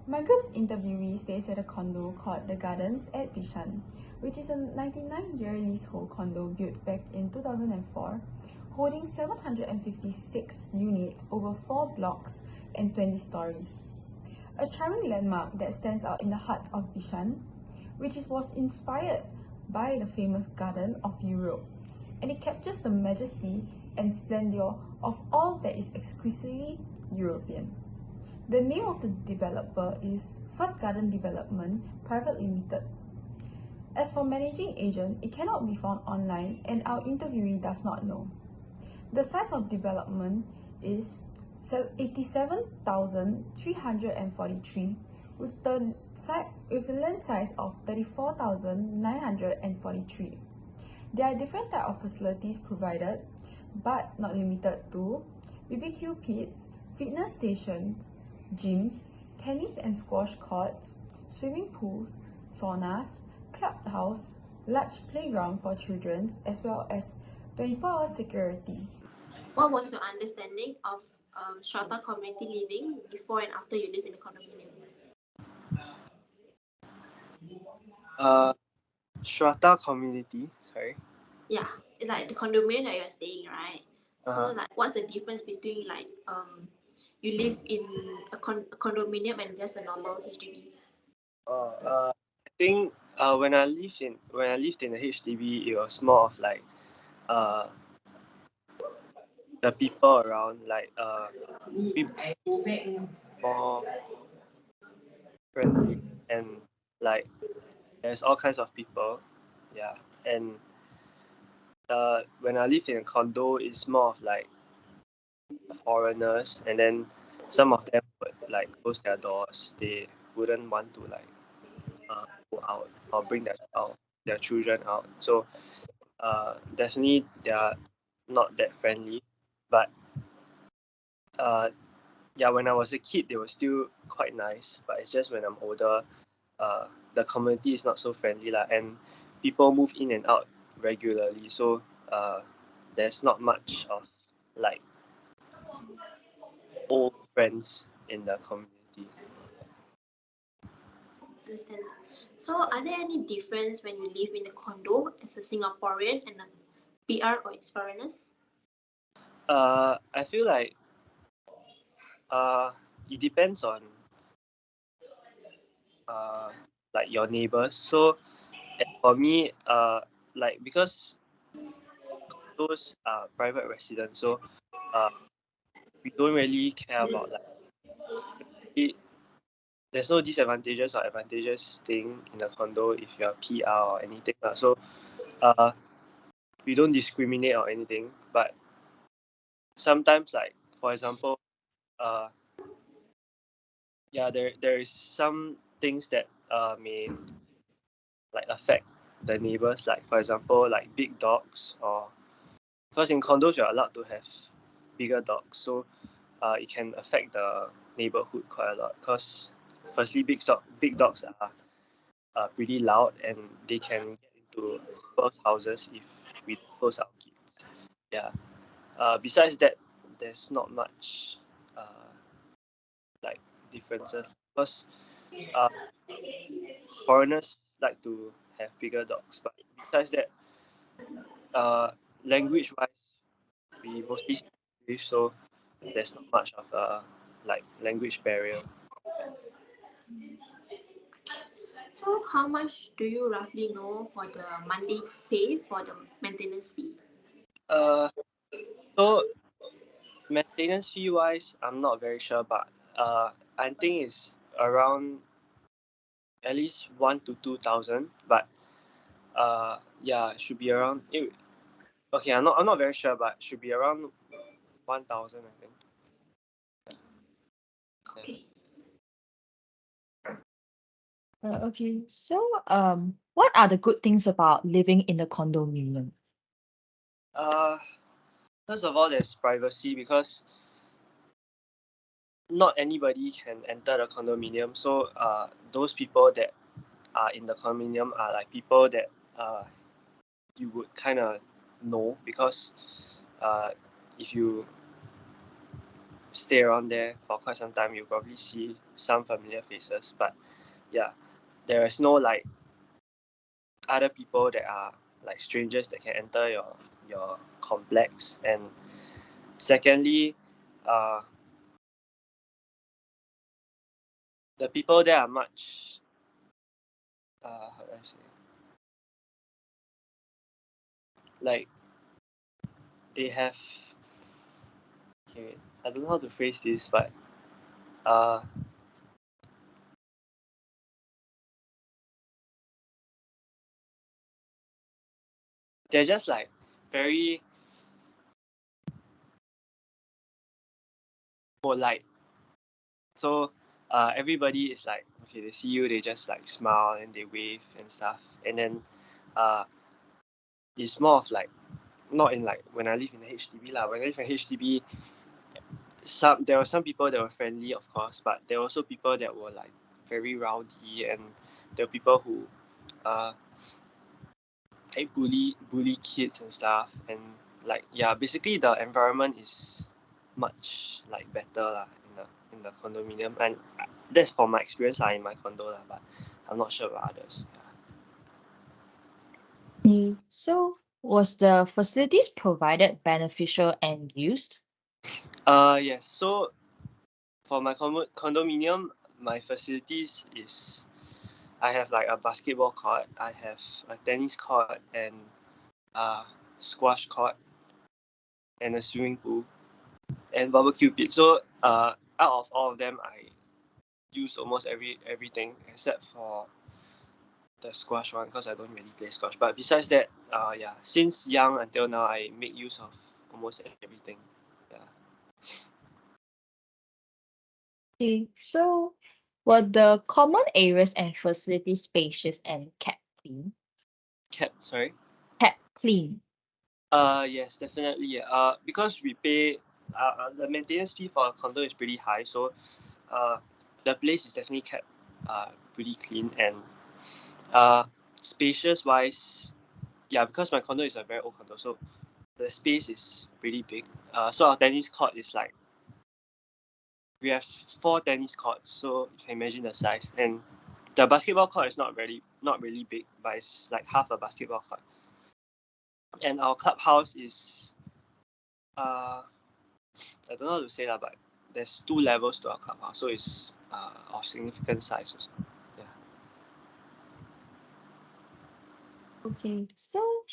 My group's interviewee stays at a condo called The Gardens at Bishan, which is a 99-year leasehold condo built back in 2004, holding 756 units over 4 blocks and 20 stories. A charming landmark that stands out in the heart of Bishan, which was inspired by the famous Garden of Europe, and it captures the majesty and splendor of all that is exquisitely European. The name of the developer is First Garden Development Private Limited. As for managing agent, it cannot be found online and our interviewee does not know. The size of development is 87,343 with the land size of 34,943. There are different types of facilities provided, but not limited to BBQ pits, fitness stations, gyms, tennis and squash courts, swimming pools, saunas, clubhouse, large playground for children, as well as 24-hour security. What was your understanding of strata community living before and after you live in a condominium? Strata community, sorry. Yeah, it's like the condominium that you're staying, right? Uh-huh. So like, what's the difference between like you live in a condominium and just a normal HDB? I think when I lived in the HDB, it was more of like uh the people around, like people more friendly, and like there's all kinds of people, yeah. And when I lived in a condo, it's more of like foreigners, and then some of them would like close their doors. They wouldn't want to like go out or bring their children out. So definitely they are not that friendly. But yeah, when I was a kid, they were still quite nice. But it's just when I'm older, the community is not so friendly lah, and people move in and out regularly. So there's not much of like old friends in the community. Understand. So are there any difference when you live in a condo as a Singaporean and a PR or its foreigners? I feel like it depends on like your neighbors. So for me, like because those are private residents, so uh, we don't really care about like it, there's no disadvantages or advantages staying in a condo if you're PR or anything. So we don't discriminate or anything, but sometimes, like for example, uh, yeah, there is some things that may like affect the neighbors. Like for example, like big dogs, or because in condos you're allowed to have bigger dogs, so it can affect the neighborhood quite a lot. Because firstly, big dogs are pretty loud, and they can get into people's houses if we don't close our gates. Yeah. Besides that, there's not much like differences, because uh, foreigners like to have bigger dogs. But besides that, language wise, we mostly speak English, so there's not much of a like language barrier. So how much do you roughly know for the monthly pay for the maintenance fee? Uh, so maintenance fee wise, I'm not very sure, but I think it's around at least 1 to 2 thousand. But yeah, should be around. Okay, I'm not very sure, but should be around 1,000, I think. Okay. Okay, so what are the good things about living in a condominium? Uh, First of all, there's privacy, because not anybody can enter the condominium. So those people that are in the condominium are like people that you would kind of know, because uh, if you stay around there for quite some time, you'll probably see some familiar faces. But yeah, there is no like other people that are like strangers that can enter your complex. And secondly, uh, the people there are much how do I say, like they have, okay, wait, I don't know how to phrase this, but uh they're just like very polite. So everybody is like, okay, they see you, they just like smile and they wave and stuff. And then uh, it's more of like, not in like when I live in a HDB lah. When I live in HDB, there were some people that were friendly, of course, but there were also people that were like very rowdy, and there were people who uh, like bully kids and stuff. And like, yeah, basically the environment is much like better lah in the condominium. And that's for my experience lah in my condo lah, but I'm not sure about others. Okay. So, was the facilities provided beneficial and used? Yes. So for my condominium, my facilities is, I have like a basketball court, I have a tennis court, and a squash court, and a swimming pool, and barbecue pit. So out of all of them, I use almost everything except for the squash one, because I don't really play squash. But besides that, yeah, since young until now, I make use of almost everything. Yeah. Okay. So, were the common areas and facilities spacious and kept clean? Sorry. Kept clean. Yes, definitely. Because we pay the maintenance fee for a condo is pretty high, so uh, the place is definitely kept pretty clean. And spacious wise, yeah, because my condo is a very old condo, so the space is pretty big. So our tennis court is like, we have 4 tennis courts, so you can imagine the size. And the basketball court is not really big, but it's like half a basketball court. And our clubhouse is I don't know how to say that, but there's 2 levels to our clubhouse, so it's of significant size also. Yeah. Okay. So,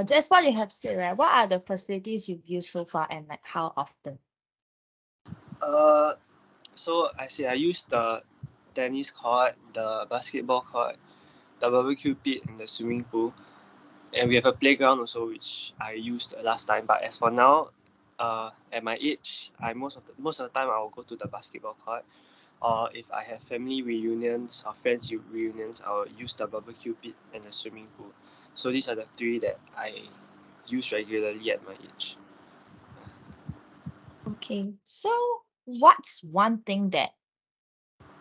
that's what you have said, right? What are the facilities you've used so far and like how often? So I use the tennis court, the basketball court, the barbecue pit, and the swimming pool. And we have a playground also, which I used last time. But as for now, at my age, most of the time I will go to the basketball court. Or if I have family reunions or friends reunions, I will use the barbecue pit and the swimming pool. So these are the 3 that I use regularly at my age. Okay. So, what's one thing that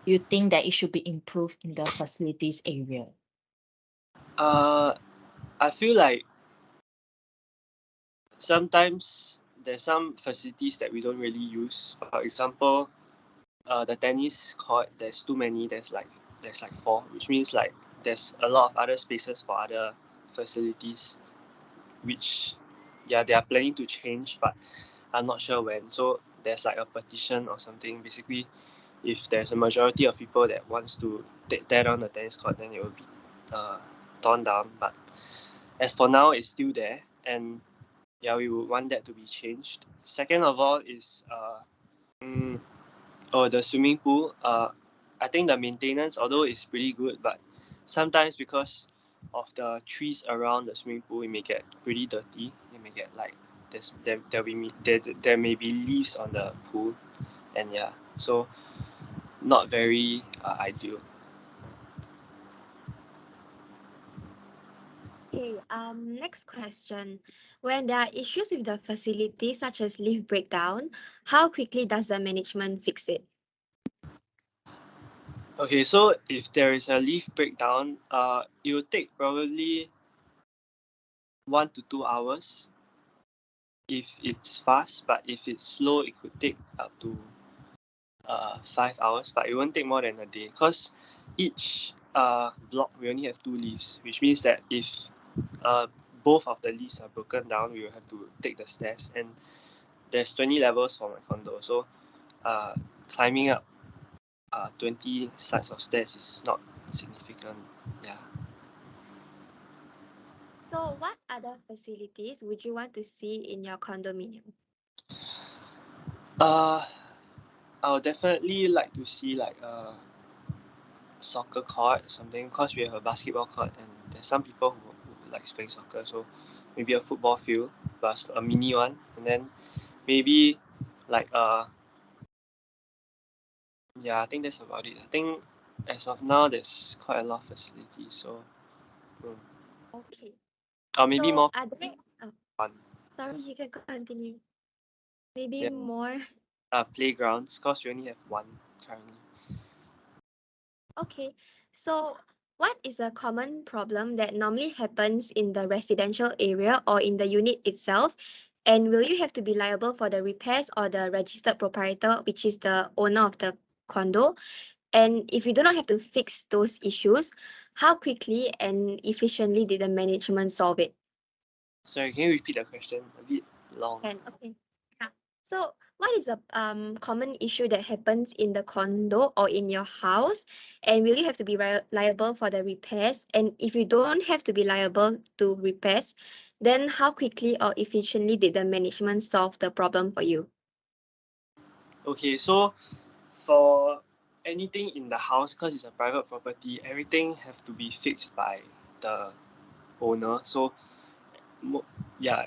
you think that it should be improved in the facilities area? I feel like sometimes there's some facilities that we don't really use. For example, the tennis court, there's too many. There's like 4, which means like there's a lot of other spaces for other facilities, which, yeah, they are planning to change, but I'm not sure when. So there's like a petition or something. Basically, if there's a majority of people that wants to tear down the tennis court, then it will be torn down. But as for now, it's still there, and yeah, we would want that to be changed. Second of all is the swimming pool. I think the maintenance, although it's pretty good, but sometimes because of the trees around the swimming pool, it may get pretty dirty. It may get like there may be leaves on the pool, and yeah, so not very ideal. Okay, next question. When there are issues with the facility, such as lift breakdown, how quickly does the management fix it? Okay, so if there is a leaf breakdown, it will take probably 1 to 2 hours. if it's fast, but if it's slow, it could take up to 5 hours, but it won't take more than a day because each block we only have 2 lifts, which means that if both of the lifts are broken down, we will have to take the stairs, and there's 20 levels for my condo, so climbing up 20 flights of stairs is not significant. Yeah. So, what other facilities would you want to see in your condominium? I would definitely like to see like a soccer court or something because we have a basketball court and there's some people who like playing soccer, so maybe a football field, but a mini one, and then maybe like yeah, I think that's about it. I think as of now there's quite a lot of facilities, so Okay. or maybe So, more are there? Oh, fun. sorry, you can continue. Maybe Yeah. more. Playgrounds because we only have one currently. Okay. So, what is a common problem that normally happens in the residential area or in the unit itself? And will you have to be liable for the repairs or the registered proprietor, which is the owner of the condo? And if you do not have to fix those issues, how quickly and efficiently did the management solve it? Sorry, can you repeat the question? A bit long. And okay. Yeah. So what is a common issue that happens in the condo or in your house? And will you have to be liable for the repairs? And if you don't have to be liable to repairs, then how quickly or efficiently did the management solve the problem for you? Okay, so for anything in the house, because it's a private property, everything have to be fixed by the owner. So yeah,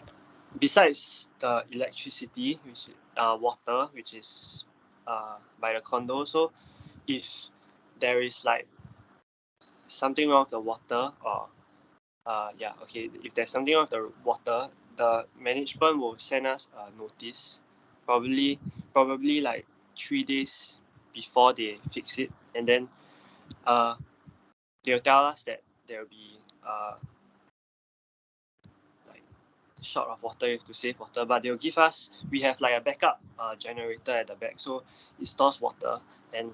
besides the electricity, which water, which is by the condo. So if there is like something wrong with the water, or yeah, okay, if there's something wrong with the water, the management will send us a notice, probably like 3 days before they fix it, and then uh they'll tell us that there will be like short of water, you have to save water, but they'll give us, we have like a backup generator at the back, so it stores water, and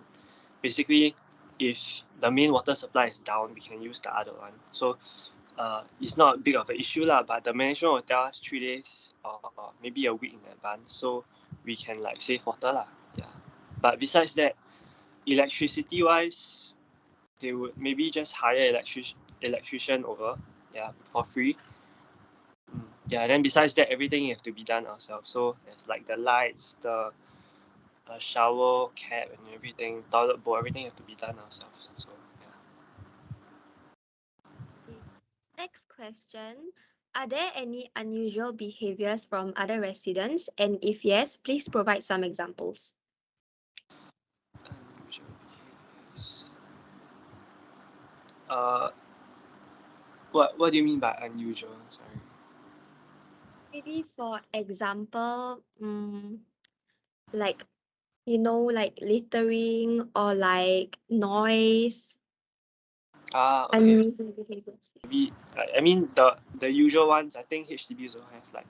basically if the main water supply is down, we can use the other one. So it's not big of an issue lah, but the management will tell us 3 days or maybe a week in advance, so we can like save water lah. Yeah. But besides that, electricity wise, they would maybe just hire electrician over, yeah, for free. Yeah, then besides that, everything have to be done ourselves. So there's like the lights, the shower cap and everything, toilet bowl, everything have to be done ourselves. So yeah. Next question. Are there any unusual behaviors from other residents? And if yes, please provide some examples. Unusual behaviors. Uh, what do you mean by unusual? Sorry. Maybe for example, like like littering or like noise, Okay. unusual behaviors. Maybe I mean the usual ones. I think HDBs will have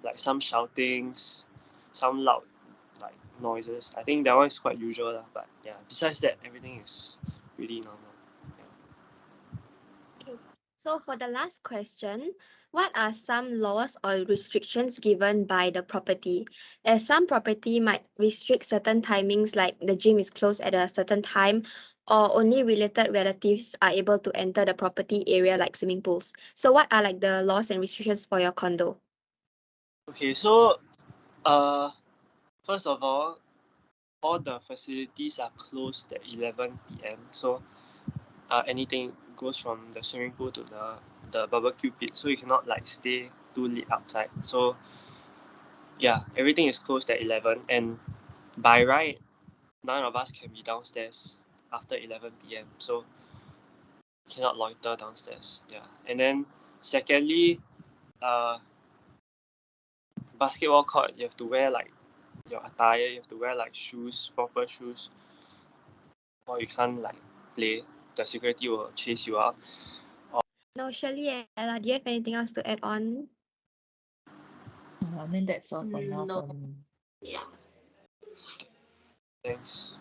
like some shoutings, some loud like noises. I think that one is quite usual lah. But yeah, besides that, everything is really normal. Okay. So for the last question, what are some laws or restrictions given by the property? As some property might restrict certain timings, like the gym is closed at a certain time, or only related relatives are able to enter the property area, like swimming pools. So what are like the laws and restrictions for your condo? Okay, so first of all the facilities are closed at 11 p.m. So anything goes from the swimming pool to the barbecue pit. So you cannot like stay too late outside. So yeah, everything is closed at 11, and by right, none of us can be downstairs after 11 p.m. So cannot loiter downstairs. Yeah, and then secondly, uh, basketball court, you have to wear like your attire. You have to wear like shoes, proper shoes, or you can't like play. The security will chase you out. No, Sheirly and Ella, do you have anything else to add on? I mean, that's all for now No. for me. Yeah. Thanks.